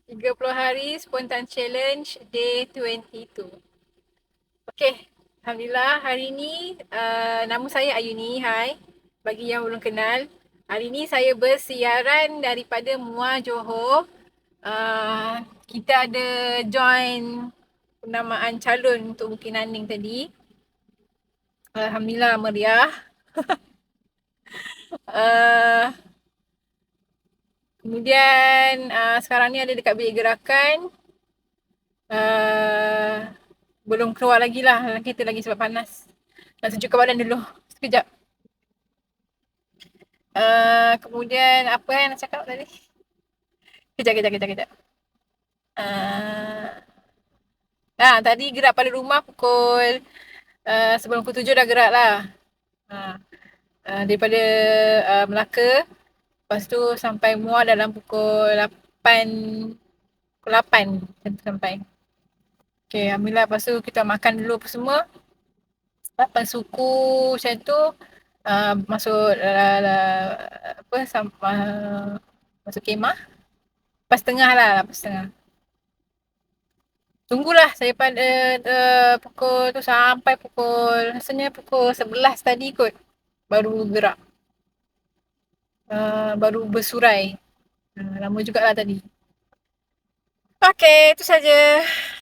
30 hari spontan challenge day 22. Okey, Alhamdulillah hari ni nama saya Ayuni, hai. Bagi yang belum kenal, hari ni saya bersiaran daripada Muar Johor. Kita ada join penamaan calon untuk Bukit Naning tadi. Alhamdulillah meriah. Uh, Kemudian sekarang ni ada dekat bilik gerakan. Uh, Belum keluar lagi lah dalam kereta lagi sebab panas. Nak sejukkan badan dulu. Sekejap. Kemudian apa yang nak cakap tadi? Kejap. Uh, Tadi gerak pada rumah pukul sebelum pukul 7 dah gerak lah. Daripada Melaka. Lepas tu sampai Muar dalam pukul 8. Pukul 8 sampai. Okay, Alhamdulillah. Lepas tu kita makan dulu apa semua. Lepas suku macam tu. Masuk apa masuk kemah. Lepas tengah lah. Lepas tengah. Tunggulah saya pada pukul tu sampai pukul rasanya pukul 11 tadi kot baru gerak. Baru bersurai. Lama jugalah tadi. Okay, itu saja.